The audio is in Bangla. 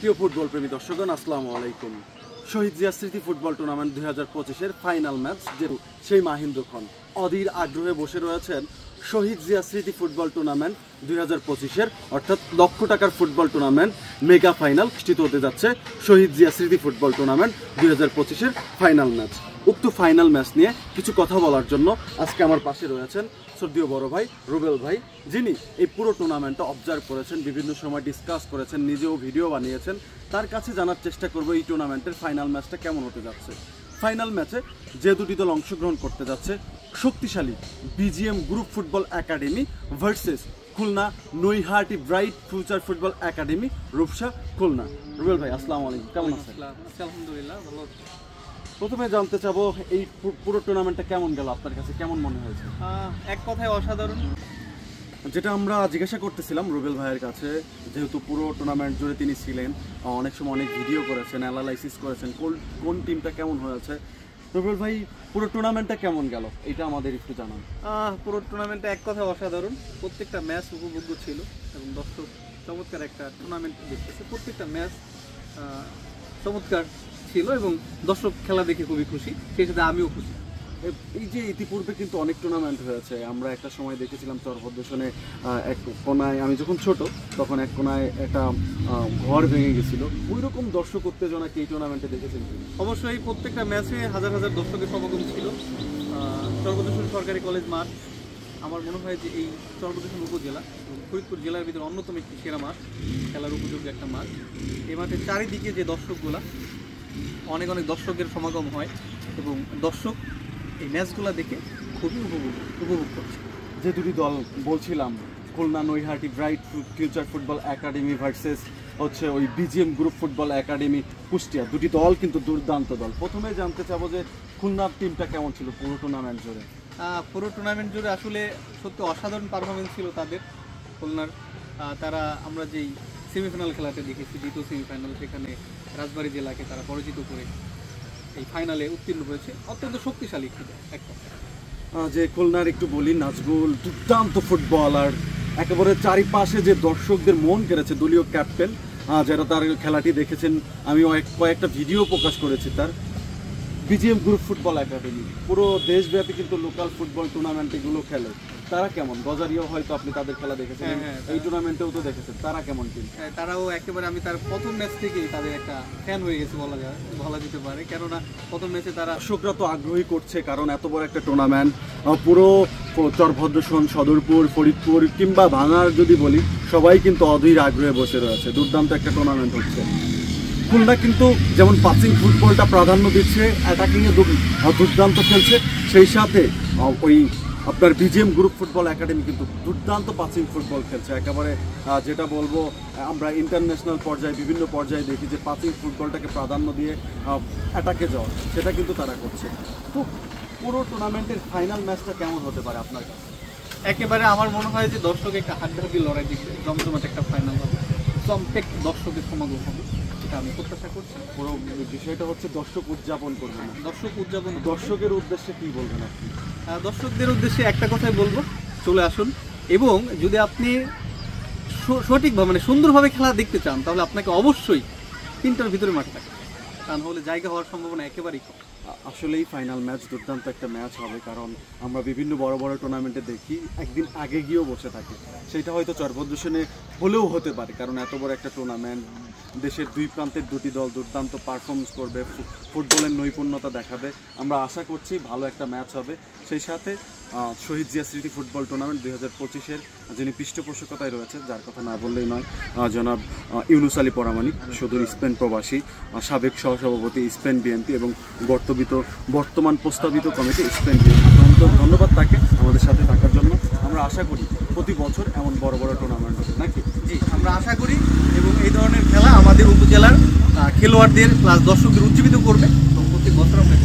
প্রিয় ফুটবল প্রেমী দর্শকগণ, আসসালামু আলাইকুম। শহীদ জিয়া স্মৃতি ফুটবল টুর্নামেন্ট 2025-এর ফাইনাল ম্যাচ যেহেতু সেই মাহিন্দ্র খন অধীর আগ্রহে বসে রয়েছেন শহীদ জিয়া স্মৃতি ফুটবল টুর্নামেন্ট 2025-এর অর্থাৎ লক্ষ টাকার ফুটবল টুর্নামেন্ট মেগা ফাইনাল অনুষ্ঠিত হতে যাচ্ছে শহীদ জিয়া স্মৃতি ফুটবল টুর্নামেন্ট 2025-এর ফাইনাল ম্যাচ। উক্ত ফাইনাল ম্যাচ নিয়ে কিছু কথা বলার জন্য আজকে আমার পাশে রয়েছেন শ্রদ্ধেয় বড় ভাই রুবেল ভাই, যিনি এই পুরো টুর্নামেন্টটা অবজার্ভ করেছেন, বিভিন্ন সময় ডিসকাস করেছেন, নিজেও ভিডিও বানিয়েছেন। তার কাছে জানার চেষ্টা করবো এই টুর্নামেন্টের ফাইনাল ম্যাচটা কেমন হতে যাচ্ছে। ফাইনাল ম্যাচে যে দুটি দল অংশগ্রহণ করতে যাচ্ছে, শক্তিশালী BGM group football academy versus Khulna Naihati bright future football academy Rupsha Khulna. Rubel ভাই, আসসালামু আলাইকুম, কেমন আছেন? আলহামদুলিল্লাহ, ভালো। প্রথমে জানতে চাবো এই পুরো টুর্নামেন্টটা কেমন গেল, আপনার কাছে কেমন মনে হয়েছে? এক কথায় অসাধারণ। যেটা আমরা জিজ্ঞাসা করতেছিলাম রুবেল ভাইয়ের কাছে, যেহেতু পুরো টুর্নামেন্ট জুড়ে তিনি ছিলেন, অনেক সময় অনেক ভিডিও করেছেন, অ্যানালাইসিস করেছেন কোন টিমটা কেমন হয়েছে। রুবেল ভাই, পুরো টুর্নামেন্টটা কেমন গেল এটা আমাদের একটু জানান। পুরো টুর্নামেন্টটা এক কথায় অসাধারণ। প্রত্যেকটা ম্যাচ উপভোগ্য ছিল এবং দর্শক চমৎকার একটা টুর্নামেন্ট দেখতেছে। প্রত্যেকটা ম্যাচ চমৎকার ছিল এবং দর্শক খেলা দেখে খুবই খুশি, সেই সাথে আমিও খুশি। এই যে ইতিপূর্বে কিন্তু অনেক টুর্নামেন্ট হয়েছে, আমরা একটা সময় দেখেছিলাম চরপদ্মশনে এক কোনায়, আমি যখন ছোট তখন এক কোনায় একটা ঘর ভেঙে গেছিল, ওই রকম দর্শক উত্তেজনা কি এই টুর্নামেন্টে দেখেছেন? অবশ্যই প্রত্যেকটা ম্যাচে হাজার হাজার দর্শকের সমাগম ছিল। চরপদ্মশন সরকারি কলেজ মাঠ আমার মনে হয় যে এই চরপদ্মশন উপজেলা এবং ফরিদপুর জেলার ভিতরে অন্যতম একটি সেরা মাঠ, খেলার উপযোগী একটা মাঠ। এই মাঠের চারিদিকে যে দর্শকগুলা, অনেক অনেক দর্শকের সমাগম হয় এবং দর্শক এই ম্যাচগুলো দেখে খুবই উপভোগ করছে। যে দুটি দল বলছিলাম, Khulna Naihati bright future football academy versus হচ্ছে ওই BGM group football academy Kushtia, দুটি দল কিন্তু দুর্দান্ত দল। প্রথমে জানতে চাবো যে খুলনার টিমটা কেমন ছিল পুরো টুর্নামেন্ট জুড়ে? পুরো টুর্নামেন্ট জুড়ে আসলে সত্যি অসাধারণ পারফরমেন্স ছিল তাদের, খুলনার। তারা আমরা যেই সেমিফাইনাল খেলাতে দেখেছি, দ্বিতীয় সেমিফাইনাল, সেখানে রাজবাড়ী জেলাকে তারা পরাজিত করে এই ফাইনালে উত্তীর্ণ হয়েছে। অত্যন্ত শক্তিশালী একটা। যে খুলনার একটু বলি, নাজবুল দুর্দান্ত ফুটবলার, একেবারে চারিপাশে যে দর্শকদের মন কেড়েছে, দলীয় ক্যাপ্টেন, যারা তার খেলাটি দেখেছেন, আমি কয়েকটা ভিডিও প্রকাশ করেছি তার। বিজিএম গ্রুপ ফুটবল একাডেমি পুরো দেশব্যাপী কিন্তু লোকাল ফুটবল টুর্নামেন্ট এগুলো খেলে। তারা কেমন? গজারিও হয়তো আপনি তাদের খেলা দেখেছেন, এই টুর্নামেন্টেও তো দেখেছেন, তারা কেমন টিম? তারাও একেবারে, আমি তার প্রথম ম্যাচ থেকেই তাদের একটা ফ্যান হয়ে গেছে বলা যেতে পারে। কেননা প্রথম ম্যাচে তারা দর্শকরা তো আগ্রহী করছে, কারণ এত বড় একটা টুর্নামেন্ট, পুরো চরভদ্রশন, সদরপুর, ফরিদপুর কিংবা ভাঙার যদি বলি, সবাই কিন্তু অধীর আগ্রহে বসে রয়েছে। দুর্দান্ত একটা টুর্নামেন্ট হচ্ছে। খুলনা কিন্তু যেমন পাসিং ফুটবলটা প্রাধান্য দিচ্ছে, অ্যাটাকিংয়ে দুর্দান্ত খেলছে, সেই সাথে ওই আপনার বিজিএম গ্রুপ ফুটবল একাডেমি কিন্তু দুর্দান্ত পাসিং ফুটবল খেলছে। একেবারে যেটা বলবো, আমরা ইন্টারন্যাশনাল পর্যায়ে বিভিন্ন পর্যায়ে দেখি যে পাসিং ফুটবলটাকে প্রাধান্য দিয়ে অ্যাটাকে যাওয়া, সেটা কিন্তু তারা করছে। তো পুরো টুর্নামেন্টের ফাইনাল ম্যাচটা কেমন হতে পারে আপনার কাছে? একেবারে আমার মনে হয় যে দর্শক একটা হাড্ডাহাড্ডি লড়াই দিচ্ছে, জমজমাট একটা ফাইনাল হবে, কমপ্যাক্ট দর্শকের সমাগম হবে, এটা আমি প্রত্যাশা করছি। পুরো বিষয়টা হচ্ছে দর্শক উদযাপন করবে না, দর্শকের উদ্দেশ্যে কী বলবেন আপনি? দর্শকদের উদ্দেশ্যে একটা কথাই বলবো, চলে আসুন। এবং যদি আপনি সঠিকভাবে মানে সুন্দরভাবে খেলা দেখতে চান, তাহলে আপনাকে অবশ্যই 3টার ভিতরে মাঠ থাকে, তা নাহলে জায়গা হওয়ার সম্ভাবনা একেবারেই কম। আসলেই ফাইনাল ম্যাচ দুর্দান্ত একটা ম্যাচ হবে, কারণ আমরা বিভিন্ন বড় বড় টুর্নামেন্টে দেখি একদিন আগে গিয়েও বসে থাকি। সেটা হয়তো চরভদ্রশনে হলেও হতে পারে, কারণ এত বড় একটা টুর্নামেন্ট, দেশের দুই প্রান্তের দুটি দল দুর্দান্ত পারফরমেন্স করবে, ফুটবলের নৈপুণ্যতা দেখাবে। আমরা আশা করছি ভালো একটা ম্যাচ হবে। সেই সাথে শহীদ জিয়া স্মৃতি ফুটবল টুর্নামেন্ট 2025-এর যিনি পৃষ্ঠপোষকতায় রয়েছে, যার কথা না বললেই নয়, জনাব ইউনুস আলী পরামানিক, সুদূর স্পেন প্রবাসী, সাবেক সহসভাপতি স্পেন বিএনপি এবং বর্তমান প্রস্তাবিত কমিটি স্পেন বিএনপি। ধন্যবাদ তাকে আমাদের সাথে থাকার জন্য। আমরা আশা করি প্রতি বছর এমন বড় বড় টুর্নামেন্ট হবে, নাকি? জি, আমরা আশা করি, এবং এই ধরনের খেলা আমাদের উপজেলার খেলোয়াড়দের প্লাস দর্শকদের উজ্জীবিত করবে এবং প্রতি বছর আমরা